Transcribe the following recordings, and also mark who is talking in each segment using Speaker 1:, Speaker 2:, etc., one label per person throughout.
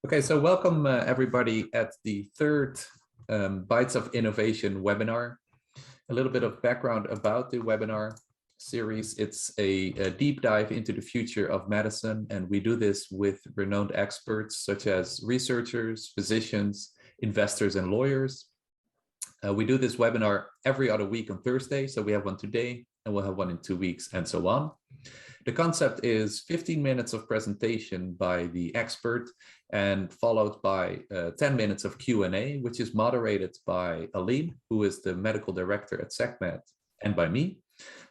Speaker 1: Okay, so welcome everybody at the third Bytes of Innovation webinar. A little bit of background about the webinar series. It's a deep dive into the future of medicine, and we do this with renowned experts such as researchers, physicians, investors, and lawyers. We do this webinar every other week on Thursday, so we have one today, and we'll have one in 2 weeks, and so on. The concept is 15 minutes of presentation by the expert and followed by 10 minutes of Q&A, which is moderated by Aline, who is the medical director at SecMed, and by me.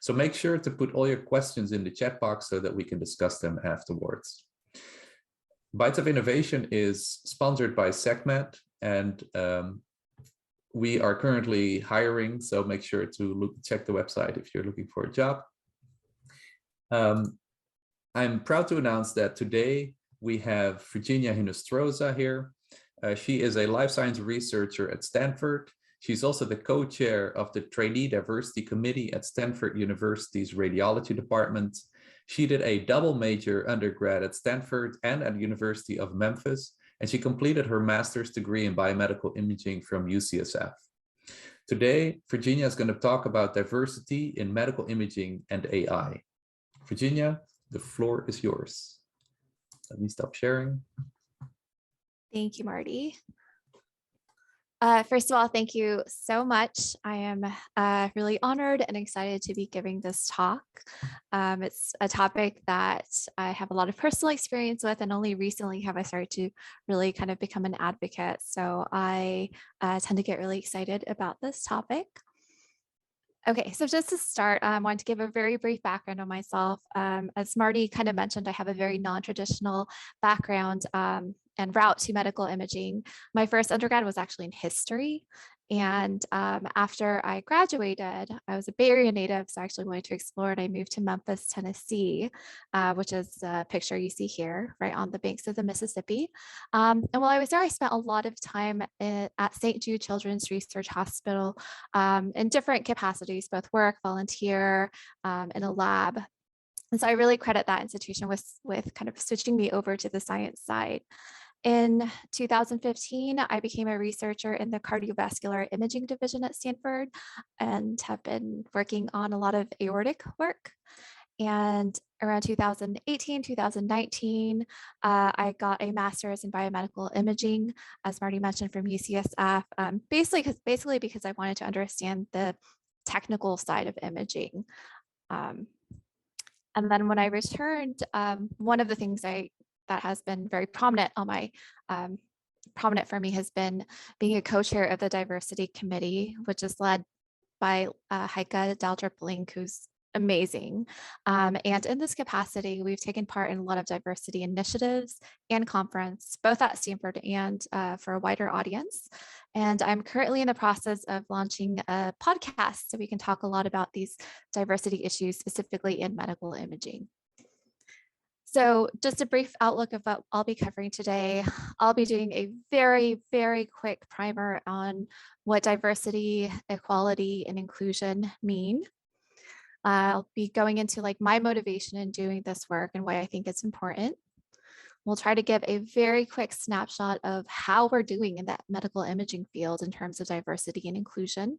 Speaker 1: So make sure to put all your questions in the chat box so that we can discuss them afterwards. Bytes of Innovation is sponsored by SecMed, and we are currently hiring, so make sure to check the website if you're looking for a job. I'm proud to announce that today we have Virginia Hinostroza here. She is a life science researcher at Stanford. She's also the co-chair of the Trainee Diversity Committee at Stanford University's Radiology Department. She did a double major undergrad at Stanford and at the University of Memphis, and she completed her master's degree in biomedical imaging from UCSF. Today, Virginia is going to talk about diversity in medical imaging and AI. Virginia, the floor is yours. Let me stop sharing.
Speaker 2: Thank you, Marty. First of all, thank you so much. I am really honored and excited to be giving this talk. It's a topic that I have a lot of personal experience with, and only recently have I started to really kind of become an advocate. So I tend to get really excited about this topic. Okay, so just to start, I want to give a very brief background on myself. As Marty kind of mentioned, I have a very non-traditional background and route to medical imaging. My first undergrad was actually in history. And after I graduated, I was a Bay Area native, so I actually wanted to explore, and I moved to Memphis, Tennessee, which is the picture you see here, right on the banks of the Mississippi. And while I was there, I spent a lot of time at St. Jude Children's Research Hospital in different capacities, both work, volunteer, in a lab. And so I really credit that institution with kind of switching me over to the science side. In 2015, I became a researcher in the cardiovascular imaging division at Stanford and have been working on a lot of aortic work. And around 2018, 2019, I got a master's in biomedical imaging, as Marty mentioned, from UCSF, basically because I wanted to understand the technical side of imaging. And then when I returned, one of the things that has been very prominent on my prominent for me has been being a co-chair of the diversity committee, which is led by Heike Daldrup-Link, who's amazing. And in this capacity, we've taken part in a lot of diversity initiatives and conference, both at Stanford and for a wider audience. And I'm currently in the process of launching a podcast so we can talk a lot about these diversity issues, specifically in medical imaging. So just a brief outlook of what I'll be covering today. I'll be doing a very, very quick primer on what diversity, equality, and inclusion mean. I'll be going into like my motivation in doing this work and why I think it's important. We'll try to give a very quick snapshot of how we're doing in that medical imaging field in terms of diversity and inclusion.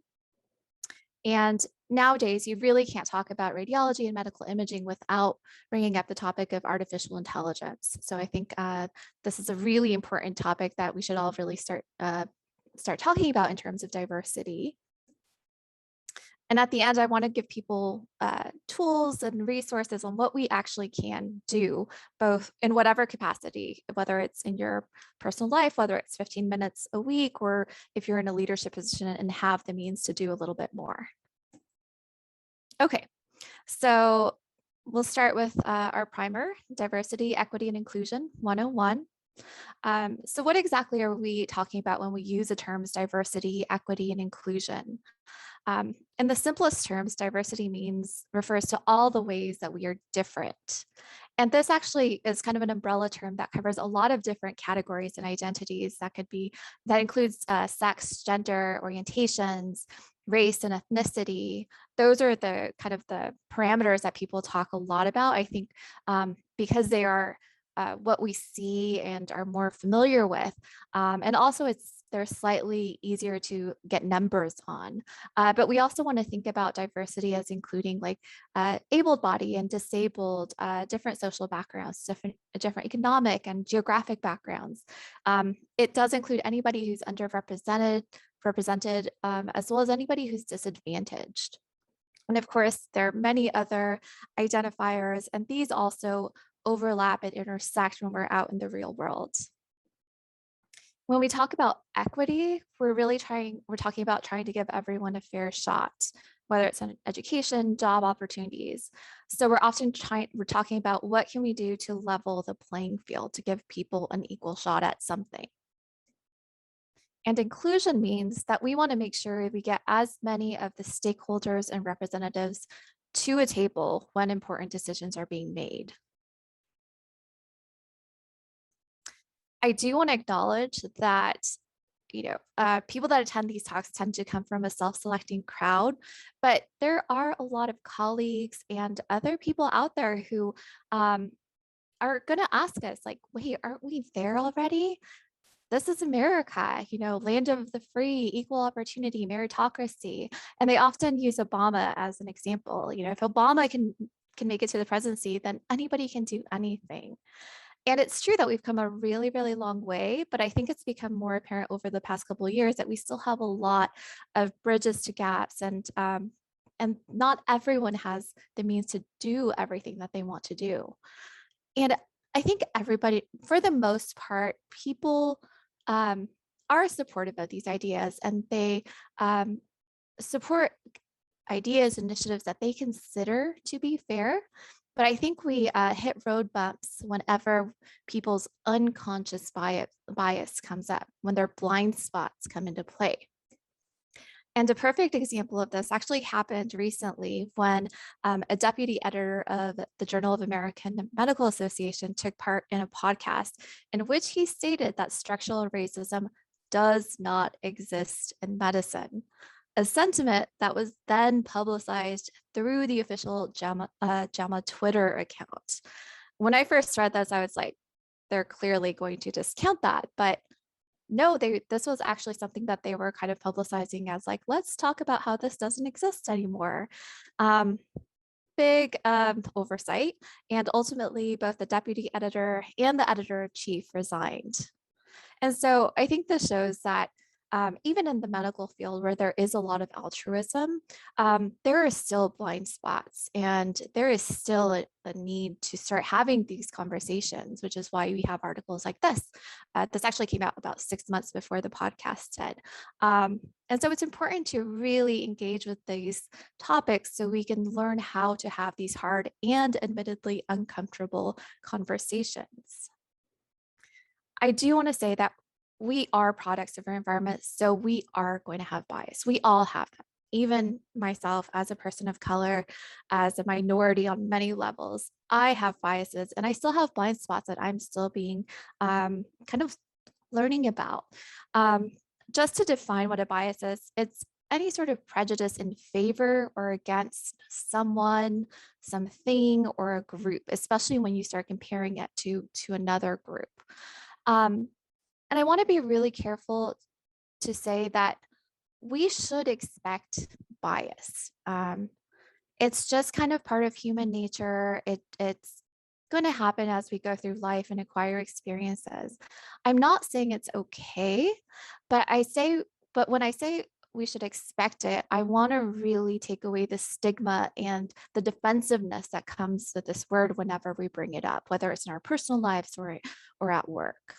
Speaker 2: And nowadays, you really can't talk about radiology and medical imaging without bringing up the topic of artificial intelligence. So I think this is a really important topic that we should all really start talking about in terms of diversity. And at the end, I want to give people tools and resources on what we actually can do, both in whatever capacity, whether it's in your personal life, whether it's 15 minutes a week, or if you're in a leadership position and have the means to do a little bit more. Okay, so we'll start with our primer, Diversity, Equity, and Inclusion 101. So what exactly are we talking about when we use the terms diversity, equity, and inclusion? In the simplest terms, diversity refers to all the ways that we are different. And this actually is kind of an umbrella term that covers a lot of different categories and identities that includes sex, gender, orientations, race, and ethnicity. Those are the kind of the parameters that people talk a lot about, I think, because they are what we see and are more familiar with. And also they're slightly easier to get numbers on. But we also want to think about diversity as including like able-bodied and disabled, different social backgrounds, different economic and geographic backgrounds. It does include anybody who's underrepresented, represented, as well as anybody who's disadvantaged. And of course, there are many other identifiers, and these also overlap and intersect when we're out in the real world. When we talk about equity, we're talking about trying to give everyone a fair shot, whether it's in education, job opportunities. So we're talking about what can we do to level the playing field to give people an equal shot at something. And inclusion means that we want to make sure we get as many of the stakeholders and representatives to a table when important decisions are being made. I do want to acknowledge that people that attend these talks tend to come from a self-selecting crowd, but there are a lot of colleagues and other people out there who are going to ask us like, wait, aren't we there already? This is America, land of the free, equal opportunity, meritocracy. And they often use Obama as an example. If Obama can make it to the presidency, then anybody can do anything. And it's true that we've come a really, really long way, but I think it's become more apparent over the past couple of years that we still have a lot of bridges to gaps, and not everyone has the means to do everything that they want to do. And I think everybody, for the most part, people are supportive of these ideas, and they support ideas, initiatives that they consider to be fair. But I think we hit road bumps whenever people's unconscious bias comes up, when their blind spots come into play. And a perfect example of this actually happened recently when a deputy editor of the Journal of American Medical Association took part in a podcast in which he stated that structural racism does not exist in medicine, a sentiment that was then publicized through the official JAMA Twitter account. When I first read this, I was like, they're clearly going to discount that, but no, this was actually something that they were kind of publicizing as like, let's talk about how this doesn't exist anymore. Big oversight. And ultimately, both the deputy editor and the editor-in-chief resigned. And so I think this shows that even in the medical field where there is a lot of altruism, there are still blind spots, and there is still a need to start having these conversations, which is why we have articles like this. This actually came out about 6 months before the podcast did. And so it's important to really engage with these topics so we can learn how to have these hard and admittedly uncomfortable conversations. I do want to say that we are products of our environment, so we are going to have bias. We all have them. Even myself, as a person of color, as a minority on many levels, I have biases, and I still have blind spots that I'm still being kind of learning about. Just to define what a bias is, it's any sort of prejudice in favor or against someone, something, or a group, especially when you start comparing it to another group. And I want to be really careful to say that we should expect bias. It's just kind of part of human nature. It's going to happen as we go through life and acquire experiences. I'm not saying it's okay, but when I say we should expect it, I want to really take away the stigma and the defensiveness that comes with this word whenever we bring it up, whether it's in our personal lives or at work.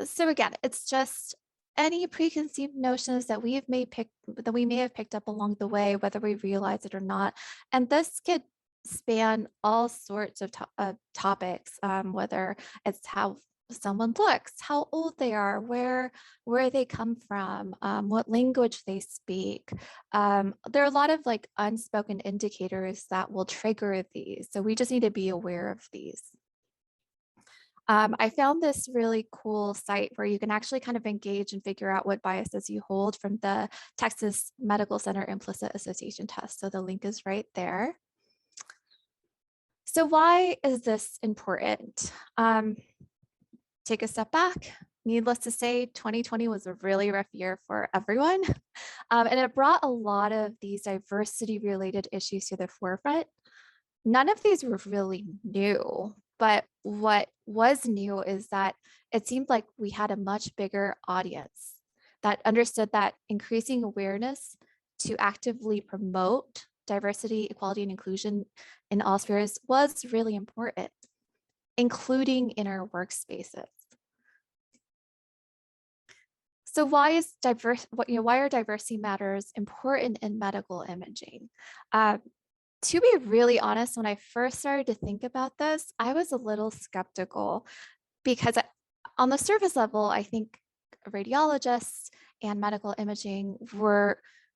Speaker 2: So again, it's just any preconceived notions that we may have picked up along the way, whether we realize it or not. And this could span all sorts of topics, whether it's how someone looks, how old they are, where they come from, what language they speak. There are a lot of like unspoken indicators that will trigger these. So we just need to be aware of these. I found this really cool site where you can actually kind of engage and figure out what biases you hold from the Texas Medical Center Implicit Association test. So the link is right there. So why is this important? Take a step back. Needless to say, 2020 was a really rough year for everyone. And it brought a lot of these diversity related issues to the forefront. None of these were really new, but what was new is that it seemed like we had a much bigger audience that understood that increasing awareness to actively promote diversity, equality, and inclusion in all spheres was really important, including in our workspaces. So why is why are diversity matters important in medical imaging? To be really honest, when I first started to think about this, I was a little skeptical because on the surface level, I think radiologists and medical imaging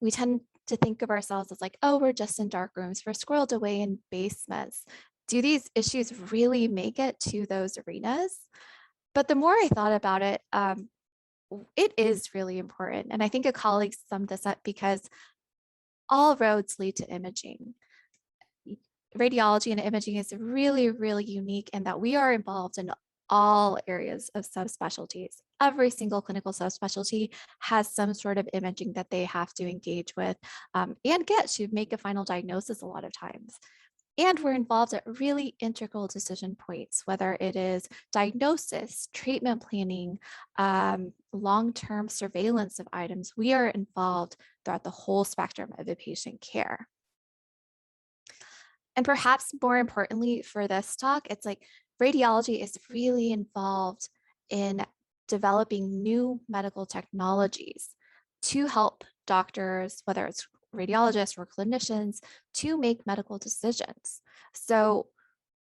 Speaker 2: we tend to think of ourselves as like, oh, we're just in dark rooms, we're squirreled away in basements. Do these issues really make it to those arenas? But the more I thought about it, it is really important. And I think a colleague summed this up because all roads lead to imaging. Radiology and imaging is really, really unique in that we are involved in all areas of subspecialties. Every single clinical subspecialty has some sort of imaging that they have to engage with and get to make a final diagnosis a lot of times. And we're involved at really integral decision points, whether it is diagnosis, treatment planning, long-term surveillance of items. We are involved throughout the whole spectrum of the patient care. And perhaps more importantly for this talk, it's like radiology is really involved in developing new medical technologies to help doctors, whether it's radiologists or clinicians, to make medical decisions. So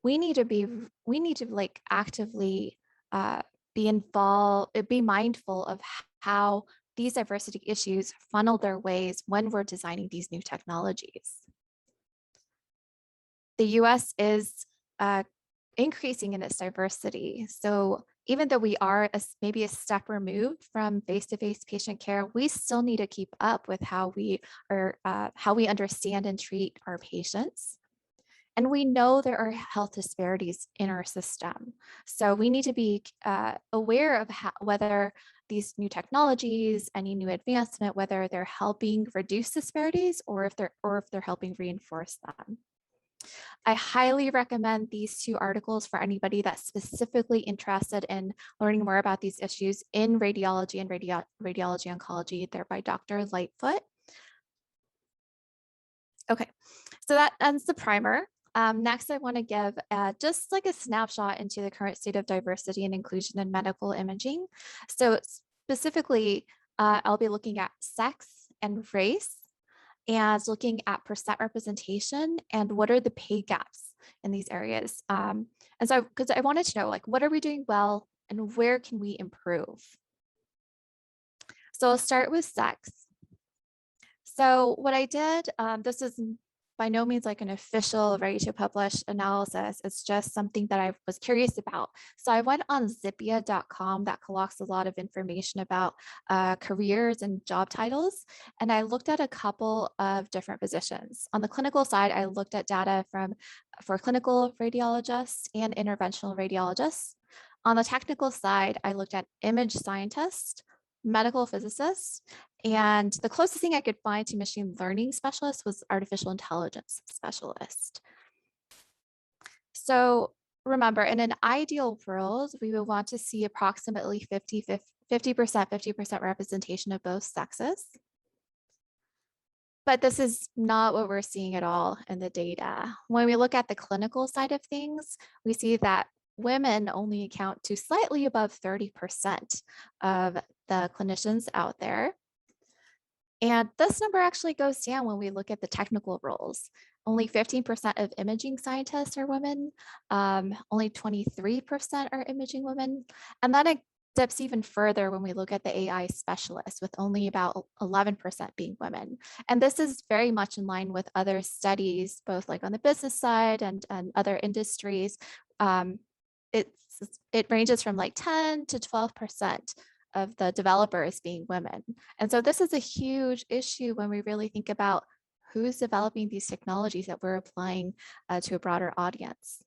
Speaker 2: we need to like actively be involved, be mindful of how these diversity issues funnel their ways when we're designing these new technologies. The US is increasing in its diversity. So even though we are maybe a step removed from face-to-face patient care, we still need to keep up with how we understand and treat our patients. And we know there are health disparities in our system. So we need to be aware of whether these new technologies, any new advancement, whether they're helping reduce disparities or if they're helping reinforce them. I highly recommend these two articles for anybody that's specifically interested in learning more about these issues in radiology and radiology oncology. They're by Dr. Lightfoot. Okay, so that ends the primer. Next, I want to give just like a snapshot into the current state of diversity and inclusion in medical imaging. So specifically, I'll be looking at sex and race, and looking at percent representation and what are the pay gaps in these areas. And so, because I wanted to know, like, what are we doing well and where can we improve? So I'll start with sex. So what I did, this is by no means like an official ready to publish analysis. It's just something that I was curious about. So I went on zippia.com that collects a lot of information about careers and job titles. And I looked at a couple of different positions. On the clinical side, I looked at data for clinical radiologists and interventional radiologists. On the technical side, I looked at image scientists, medical physicists, and the closest thing I could find to machine learning specialist was artificial intelligence specialist. So remember, in an ideal world, we would want to see approximately 50% representation of both sexes. But this is not what we're seeing at all in the data. When we look at the clinical side of things, we see that women only account to slightly above 30% of the clinicians out there. And this number actually goes down when we look at the technical roles. Only 15% of imaging scientists are women, only 23% are imaging women. And then it dips even further when we look at the AI specialists, with only about 11% being women. And this is very much in line with other studies, both like on the business side and other industries. It ranges from like 10 to 12% of the developers being women. And so this is a huge issue when we really think about who's developing these technologies that we're applying to a broader audience.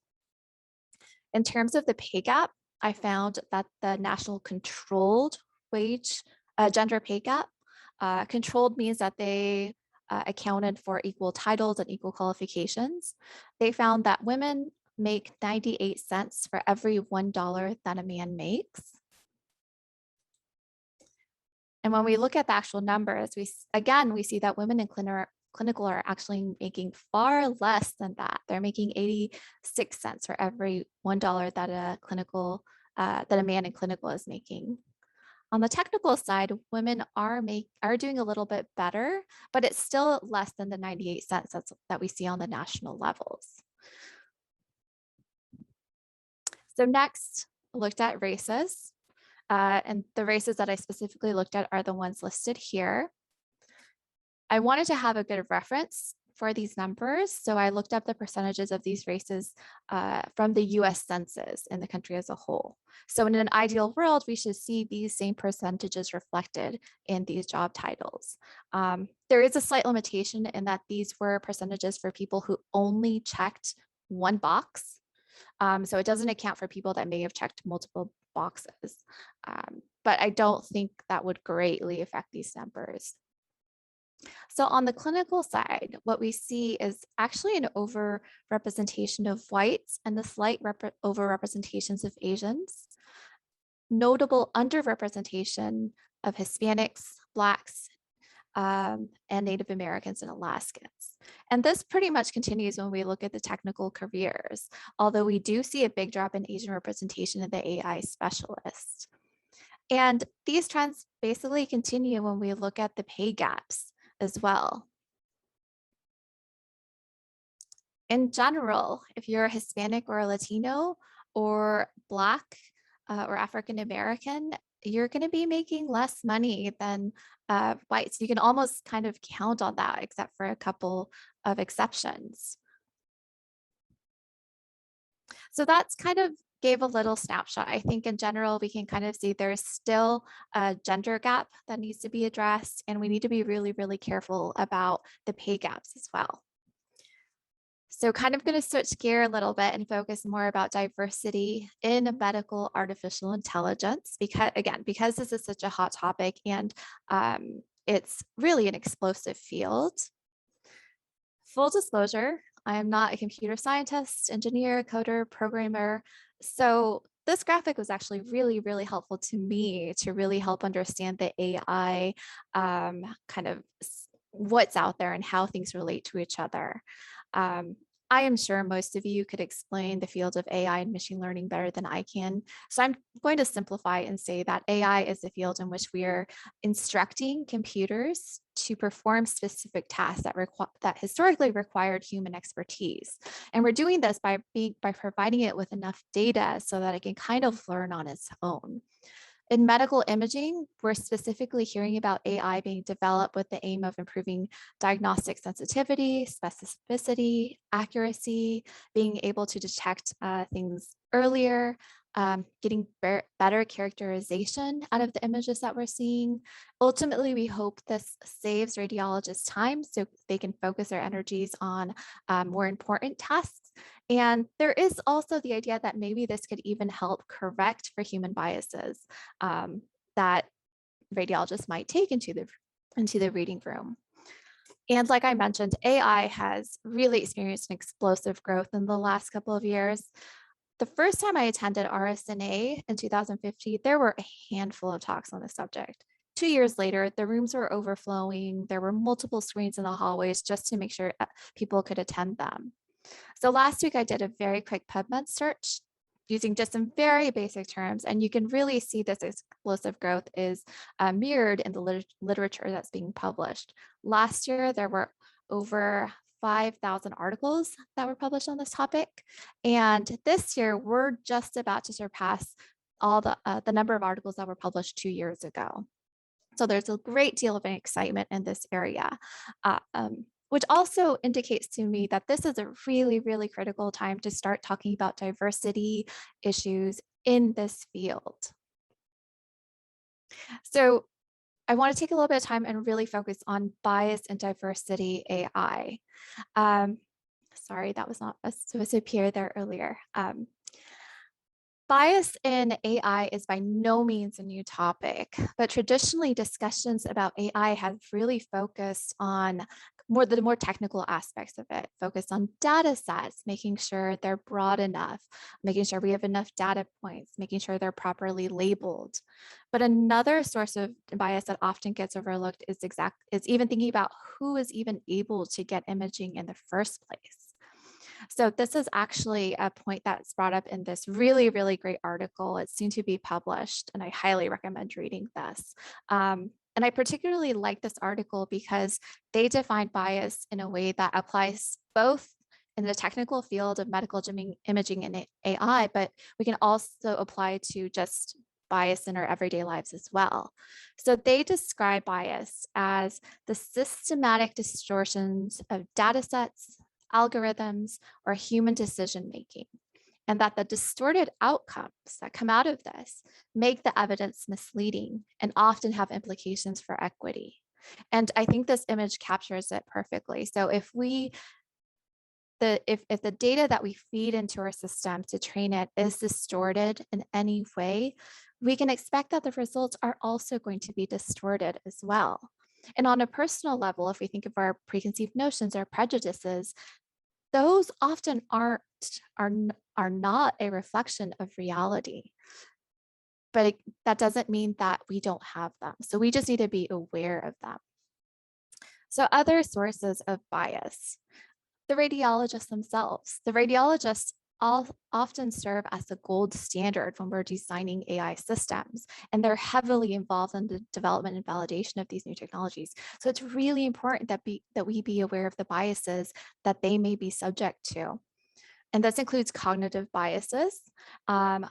Speaker 2: In terms of the pay gap, I found that the national controlled wage gender pay gap, controlled means that they accounted for equal titles and equal qualifications. They found that women make 98 cents for every $1 that a man makes. And when we look at the actual numbers, we see that women in clinical are actually making far less than that. Are making 86 cents for every $1 that a man in clinical is making. On the technical side, women are doing a little bit better, but it's still less than the 98 cents that we see on the national levels. So next, I looked at races. And the races that I specifically looked at are the ones listed here. I wanted to have a good reference for these numbers, so I looked up the percentages of these races from the US Census in the country as a whole. So in an ideal world, we should see these same percentages reflected in these job titles. There is a slight limitation in that these were percentages for people who only checked one box. So it doesn't account for people that may have checked multiple boxes. But I don't think that would greatly affect these numbers. So on the clinical side, what we see is actually an overrepresentation of whites and the slight overrepresentations of Asians, notable underrepresentation of Hispanics, Blacks, and Native Americans and Alaskans. And this pretty much continues when we look at the technical careers, although we do see a big drop in Asian representation of the AI specialist. And these trends basically continue when we look at the pay gaps as well. In general, if you're a Hispanic or a Latino or Black or African American, you're going to be making less money than whites. You can almost kind of count on that, except for a couple of exceptions. So that's kind of gave a little snapshot. I think in general, we can kind of see there's still a gender gap that needs to be addressed, and we need to be really, really careful about the pay gaps as well. So kind of going to switch gear a little bit and focus more about diversity in medical artificial intelligence, because this is such a hot topic and it's really an explosive field. Full disclosure, I am not a computer scientist, engineer, coder, programmer. So this graphic was actually really, really helpful to me to really help understand the AI kind of what's out there and how things relate to each other. I am sure most of you could explain the field of AI and machine learning better than I can. So I'm going to simplify and say that AI is a field in which we are instructing computers to perform specific tasks that historically required human expertise. And we're doing this by providing it with enough data so that it can kind of learn on its own. In medical imaging, we're specifically hearing about AI being developed with the aim of improving diagnostic sensitivity, specificity, accuracy, being able to detect things earlier, getting better characterization out of the images that we're seeing. Ultimately, we hope this saves radiologists time so they can focus their energies on more important tasks. And there is also the idea that maybe this could even help correct for human biases that radiologists might take into the reading room. And like I mentioned, AI has really experienced an explosive growth in the last couple of years. The first time I attended RSNA in 2015, there were a handful of talks on the subject. 2 years later, the rooms were overflowing. There were multiple screens in the hallways just to make sure people could attend them. So last week I did a very quick PubMed search using just some very basic terms, and you can really see this explosive growth is mirrored in the literature that's being published. Last year, there were over 5,000 articles that were published on this topic. And this year, we're just about to surpass all the number of articles that were published 2 years ago. So there's a great deal of excitement in this area. Which also indicates to me that this is a really, really critical time to start talking about diversity issues in this field. So I want to take a little bit of time and really focus on bias and diversity AI. Um, Sorry, that was not supposed to appear there earlier. Bias in AI is by no means a new topic, but traditionally discussions about AI have really focused on the more technical aspects of it, focused on data sets, making sure they're broad enough, making sure we have enough data points, making sure they're properly labeled. But another source of bias that often gets overlooked is even thinking about who is even able to get imaging in the first place. So this is actually a point that's brought up in this really, really great article. It's soon to be published, and I highly recommend reading this. And I particularly like this article because they define bias in a way that applies both in the technical field of medical imaging and AI, but we can also apply to just bias in our everyday lives as well. So they describe bias as the systematic distortions of data sets, algorithms, or human decision making, and that the distorted outcomes that come out of this make the evidence misleading and often have implications for equity. And I think this image captures it perfectly. So if the data that we feed into our system to train it is distorted in any way, we can expect that the results are also going to be distorted as well. And on a personal level, if we think of our preconceived notions, our prejudices, those often are not a reflection of reality. But that doesn't mean that we don't have them. So we just need to be aware of them. So other sources of bias, the radiologists themselves. The radiologists often serve as the gold standard when we're designing AI systems, and they're heavily involved in the development and validation of these new technologies. So it's really important that we be aware of the biases that they may be subject to. And this includes cognitive biases. In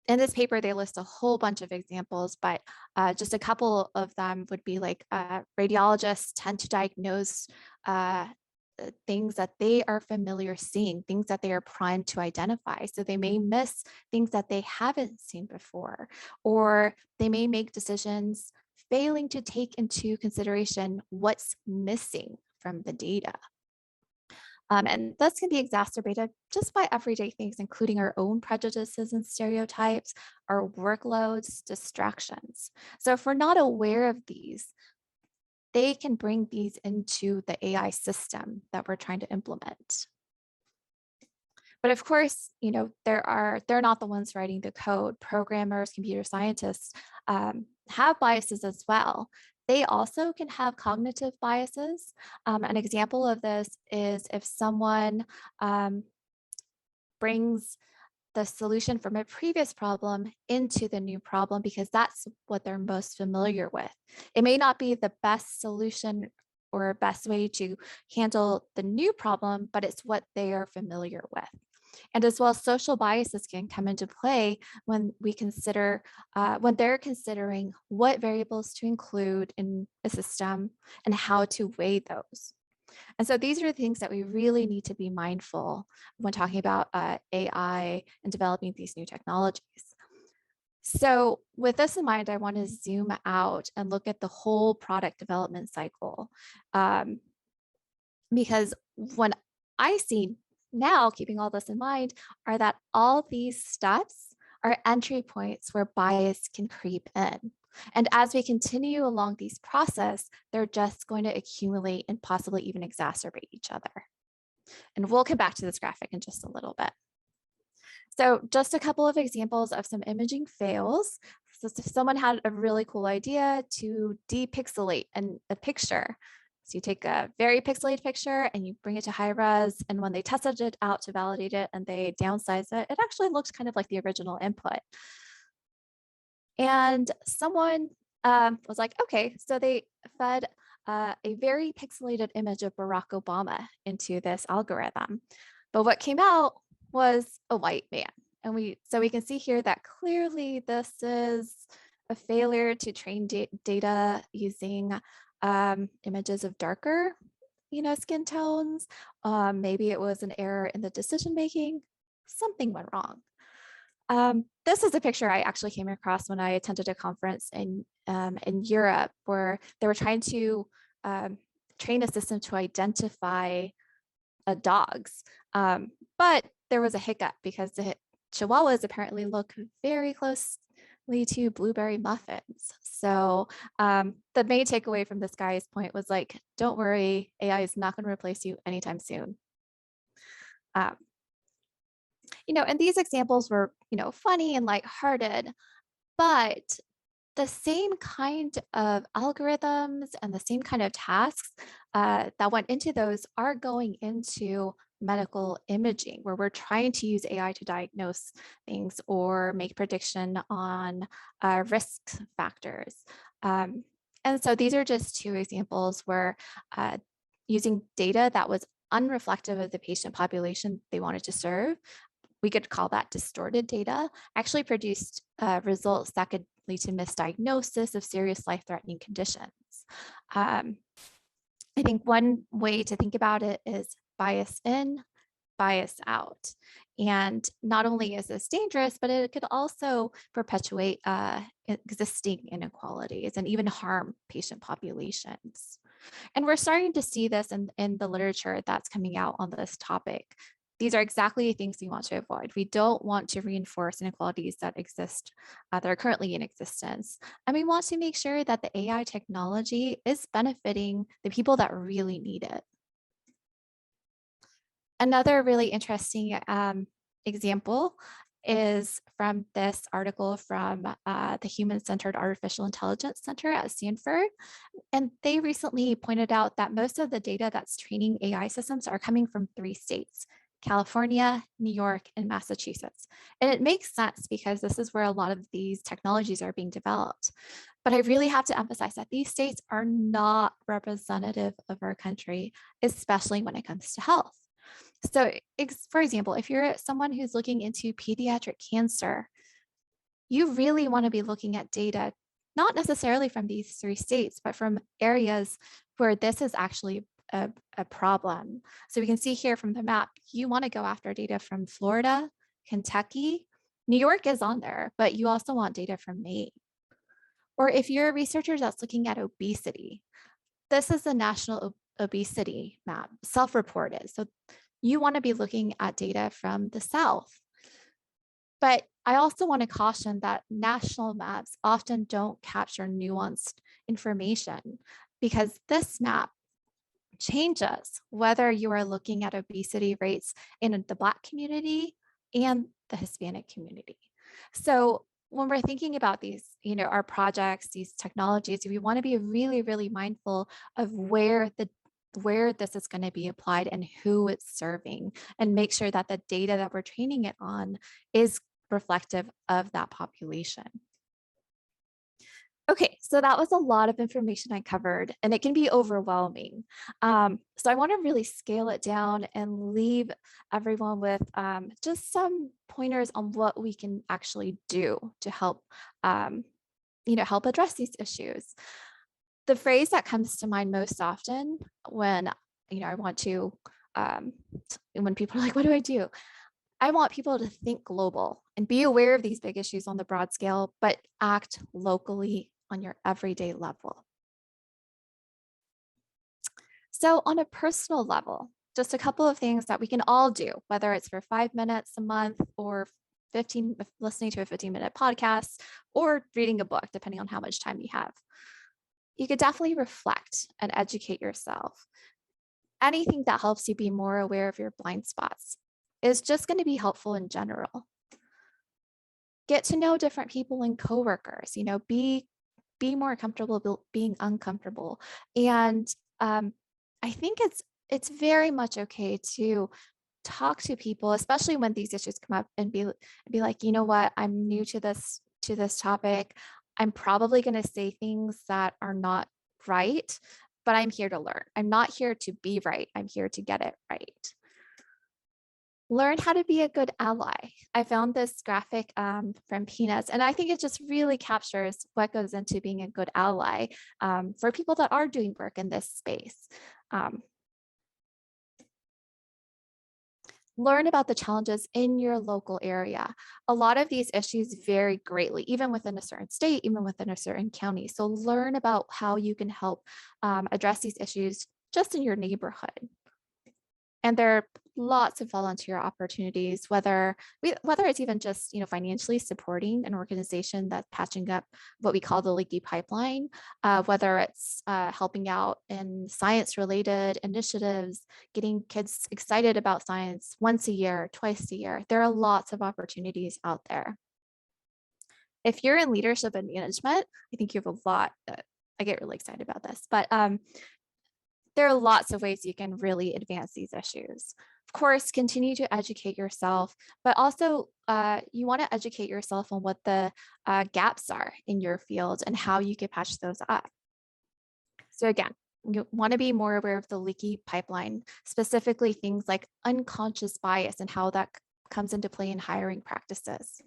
Speaker 2: this paper, they list a whole bunch of examples, but just a couple of them would be like radiologists tend to diagnose things that they are familiar seeing, things that they are primed to identify. So they may miss things that they haven't seen before, or they may make decisions failing to take into consideration what's missing from the data. And this can be exacerbated just by everyday things, including our own prejudices and stereotypes, our workloads, distractions. So if we're not aware of these, they can bring these into the AI system that we're trying to implement. But of course, they're not the ones writing the code. Programmers, computer scientists have biases as well. They also can have cognitive biases. An example of this is if someone brings the solution from a previous problem into the new problem because that's what they're most familiar with. It may not be the best solution or best way to handle the new problem, but it's what they are familiar with. And as well, social biases can come into play when when they're considering what variables to include in a system and how to weigh those. And so these are the things that we really need to be mindful when talking about AI and developing these new technologies. So with this in mind, I want to zoom out and look at the whole product development cycle. Because when I see now, keeping all this in mind, are that all these steps are entry points where bias can creep in. And as we continue along these process, they're just going to accumulate and possibly even exacerbate each other. And we'll come back to this graphic in just a little bit. So just a couple of examples of some imaging fails. So if someone had a really cool idea to depixelate a picture, so you take a very pixelated picture and you bring it to high res, and when they tested it out to validate it and they downsize it, it actually looks kind of like the original input. And someone was like, okay, so they fed a very pixelated image of Barack Obama into this algorithm. But what came out was a white man. And we can see here that clearly this is a failure to train data using images of darker, skin tones. Maybe it was an error in the decision making. Something went wrong. This is a picture I actually came across when I attended a conference in Europe where they were trying to train a system to identify dogs. But there was a hiccup because the Chihuahuas apparently look very closely to blueberry muffins. So the main takeaway from this guy's point was like, don't worry, AI is not going to replace you anytime soon. And these examples were, funny and lighthearted, but the same kind of algorithms and the same kind of tasks that went into those are going into medical imaging, where we're trying to use AI to diagnose things or make prediction on risk factors. And so these are just two examples where using data that was unreflective of the patient population they wanted to serve, we could call that distorted data, actually produced results that could lead to misdiagnosis of serious life-threatening conditions. I think one way to think about it is bias in, bias out. And not only is this dangerous, but it could also perpetuate existing inequalities and even harm patient populations. And we're starting to see this in the literature that's coming out on this topic. These are exactly things we want to avoid. We don't want to reinforce inequalities that exist, that are currently in existence. And we want to make sure that the AI technology is benefiting the people that really need it. Another really interesting example is from this article from the Human-Centered Artificial Intelligence Center at Stanford. And they recently pointed out that most of the data that's training AI systems are coming from 3 states: California, New York, and Massachusetts. And it makes sense because this is where a lot of these technologies are being developed. But I really have to emphasize that these states are not representative of our country, especially when it comes to health. So, for example, if you're someone who's looking into pediatric cancer, you really want to be looking at data, not necessarily from these 3 states, but from areas where this is actually a problem. So we can see here from the map, you want to go after data from Florida, Kentucky. New York is on there, but you also want data from Maine. Or if you're a researcher that's looking at obesity, this is the National Obesity Map, self-reported. So you want to be looking at data from the South. But I also want to caution that national maps often don't capture nuanced information, because this map changes whether you are looking at obesity rates in the Black community and the Hispanic community. So when we're thinking about these, our projects, these technologies, we want to be really, really mindful of where this is going to be applied and who it's serving, and make sure that the data that we're training it on is reflective of that population. Okay, so that was a lot of information I covered, and it can be overwhelming. So I want to really scale it down and leave everyone with just some pointers on what we can actually do to help, help address these issues. The phrase that comes to mind most often when, I want to, when people are like, what do I do? I want people to think global and be aware of these big issues on the broad scale, but act locally on your everyday level. So on a personal level, just a couple of things that we can all do, whether it's for 5 minutes a month or listening to a 15-minute podcast or reading a book, depending on how much time you have. You could definitely reflect and educate yourself. Anything that helps you be more aware of your blind spots is just going to be helpful in general. Get to know different people and coworkers, be more comfortable being uncomfortable. And I think it's very much okay to talk to people, especially when these issues come up, and be like, you know what, I'm new to this topic. I'm probably going to say things that are not right, but I'm here to learn. I'm not here to be right. I'm here to get it right. Learn how to be a good ally. I found this graphic from Peanuts, and I think it just really captures what goes into being a good ally for people that are doing work in this space. Learn about the challenges in your local area. A lot of these issues vary greatly, even within a certain state, even within a certain county. So learn about how you can help address these issues just in your neighborhood. And there are lots of volunteer opportunities, whether it's even just financially supporting an organization that's patching up what we call the leaky pipeline, whether it's helping out in science-related initiatives, getting kids excited about science once a year, twice a year. There are lots of opportunities out there. If you're in leadership and management, I think you have a lot. I get really excited about this, but there are lots of ways you can really advance these issues. Of course, continue to educate yourself, but also you want to educate yourself on what the gaps are in your field and how you can patch those up. So again, you want to be more aware of the leaky pipeline, specifically things like unconscious bias and how that comes into play in hiring practices.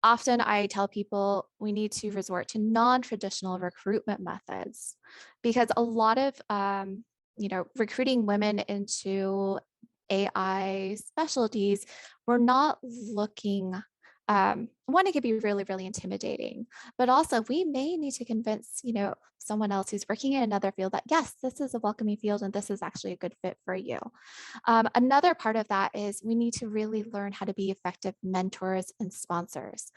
Speaker 2: Often I tell people we need to resort to non-traditional recruitment methods because a lot of, recruiting women into AI specialties, we're not looking, one, it could be really, really intimidating, but also we may need to convince, someone else who's working in another field that, yes, this is a welcoming field and this is actually a good fit for you. Another part of that is we need to really learn how to be effective mentors and sponsors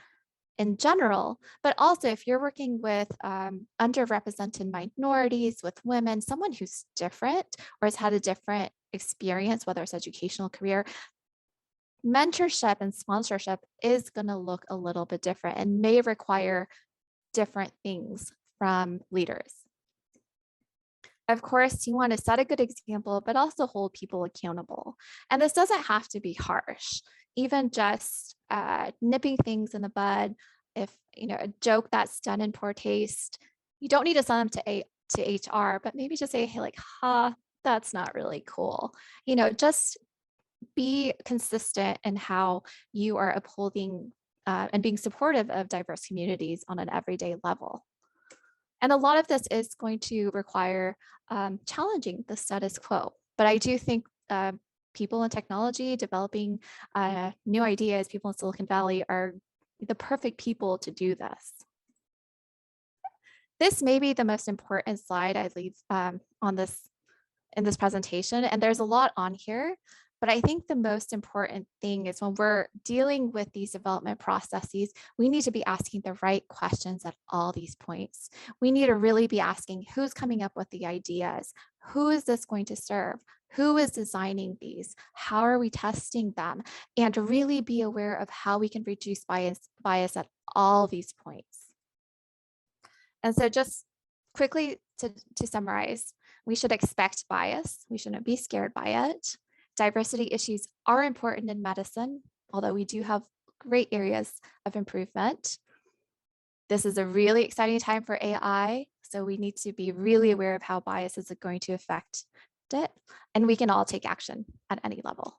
Speaker 2: in general, but also if you're working with underrepresented minorities, with women, someone who's different or has had a different experience, whether it's educational career, mentorship and sponsorship is going to look a little bit different and may require different things from leaders. Of course, you want to set a good example, but also hold people accountable. And this doesn't have to be harsh. Even just nipping things in the bud, if a joke that's done in poor taste, you don't need to send them to HR, but maybe just say, hey, like, that's not really cool. Just be consistent in how you are upholding and being supportive of diverse communities on an everyday level. And a lot of this is going to require challenging the status quo. But I do think people in technology developing new ideas, people in Silicon Valley are the perfect people to do this. This may be the most important slide I leave in this presentation, and there's a lot on here. But I think the most important thing is when we're dealing with these development processes, we need to be asking the right questions at all these points. We need to really be asking who's coming up with the ideas, who is this going to serve, who is designing these, how are we testing them, and really be aware of how we can reduce bias at all these points. And so just quickly to summarize, we should expect bias. We shouldn't be scared by it. Diversity issues are important in medicine, although we do have great areas of improvement. This is a really exciting time for AI, so we need to be really aware of how bias is going to affect it, and we can all take action at any level.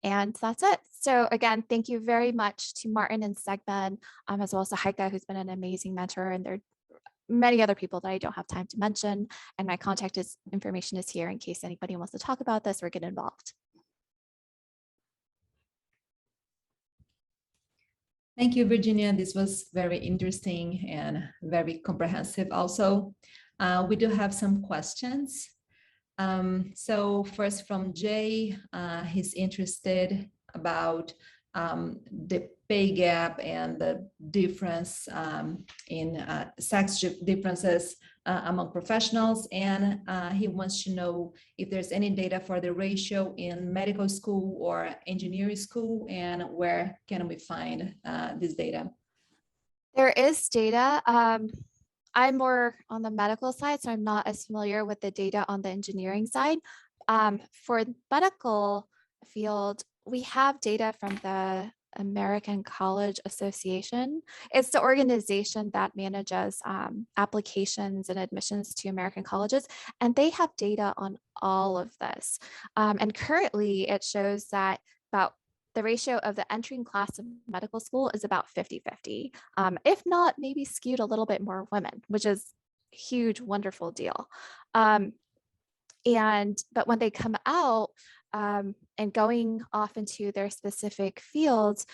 Speaker 2: And that's it. So again, thank you very much to Martin and Segmen, as well as to Heike, who's been an amazing mentor, and there are many other people that I don't have time to mention. And my contact information is here in case anybody wants to talk about this or get involved.
Speaker 3: Thank you, Virginia. This was very interesting and very comprehensive also. We do have some questions. So first from Jay, he's interested about the pay gap and the difference in sex differences among professionals. And he wants to know if there's any data for the ratio in medical school or engineering school, and where can we find this data?
Speaker 2: There is data. I'm more on the medical side, so I'm not as familiar with the data on the engineering side. For the medical field, we have data from the American College Association. It's the organization that manages applications and admissions to American colleges, and they have data on all of this. And currently, it shows that about the ratio of the entering class of medical school is about 50-50, if not maybe skewed a little bit more women, which is a huge, wonderful deal. But when they come out, and going off into their specific fields,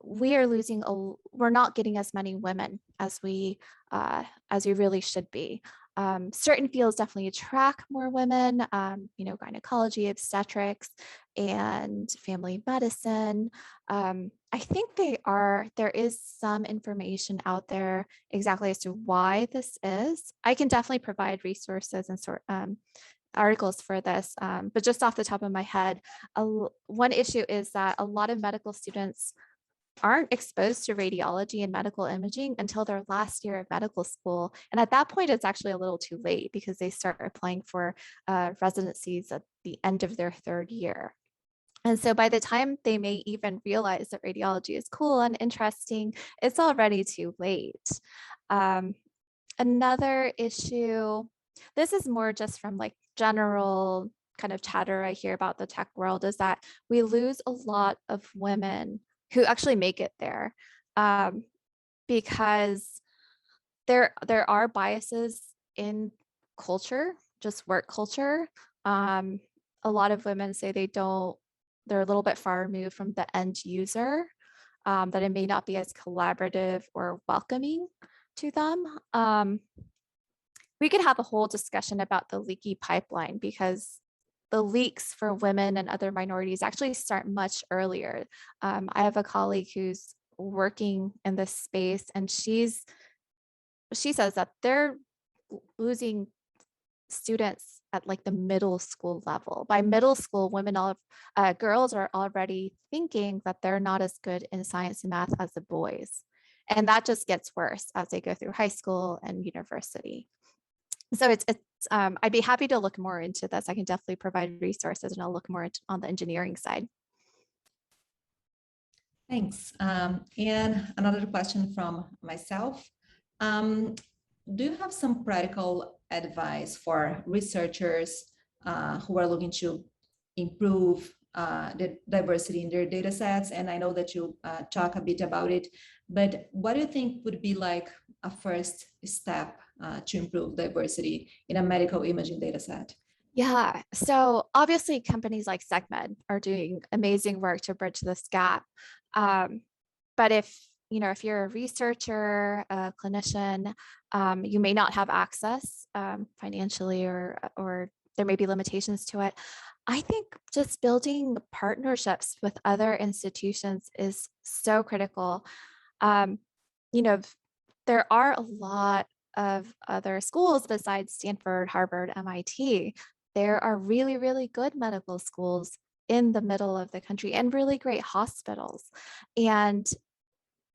Speaker 2: we are losing, we're not getting as many women as we really should be. Certain fields definitely attract more women, gynecology, obstetrics, and family medicine. I think there is some information out there exactly as to why this is. I can definitely provide resources and articles for this, but just off the top of my head, one issue is that a lot of medical students aren't exposed to radiology and medical imaging until their last year of medical school. And at that point, it's actually a little too late because they start applying for residencies at the end of their third year. And so by the time they may even realize that radiology is cool and interesting, it's already too late. Another issue, this is more just from like general kind of chatter I hear about the tech world, is that we lose a lot of women who actually make it there, because there are biases in culture, just work culture. A lot of women say they're a little bit far removed from the end user, that it may not be as collaborative or welcoming to them. We could have a whole discussion about the leaky pipeline, because the leaks for women and other minorities actually start much earlier. I have a colleague who's working in this space, and she says that they're losing students at like the middle school level. By middle school, girls are already thinking that they're not as good in science and math as the boys. And that just gets worse as they go through high school and university. So I'd be happy to look more into this. I can definitely provide resources, and I'll look more on the engineering side.
Speaker 3: Thanks. And another question from myself. Do you have some practical advice for researchers who are looking to improve the diversity in their data sets? And I know that you talk a bit about it, but what do you think would be like a first step to improve diversity in a medical imaging data set?
Speaker 2: Yeah, so obviously companies like SegMed are doing amazing work to bridge this gap. But if you're a researcher, a clinician, you may not have access financially, or there may be limitations to it. I think just building partnerships with other institutions is so critical. There are a lot of other schools besides Stanford, Harvard, MIT. There are really, really good medical schools in the middle of the country and really great hospitals. And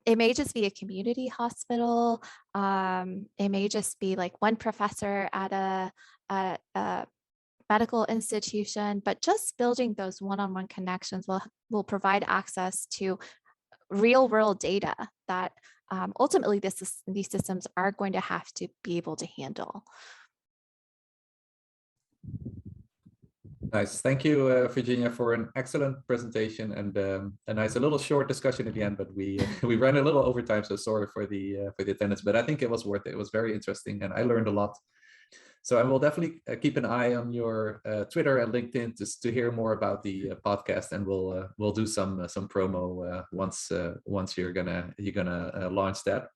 Speaker 2: it may just be a community hospital. It may just be like one professor at a medical institution, but just building those one-on-one connections will provide access to real world data that ultimately these systems are going to have to be able to handle.
Speaker 1: Nice. Thank you, Virginia, for an excellent presentation and a little short discussion at the end, but we ran a little over time, so sorry for the attendance, but I think it was worth it. It was very interesting and I learned a lot. So I will definitely keep an eye on your Twitter and LinkedIn just to hear more about the podcast, and we'll do some promo once you're gonna launch that.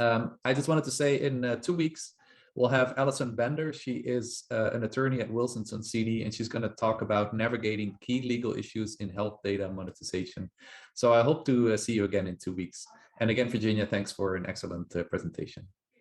Speaker 1: I just wanted to say in 2 weeks we'll have Alison Bender. She is an attorney at Wilson Sonsini, and she's going to talk about navigating key legal issues in health data monetization. So I hope to see you again in 2 weeks. And again, Virginia, thanks for an excellent presentation.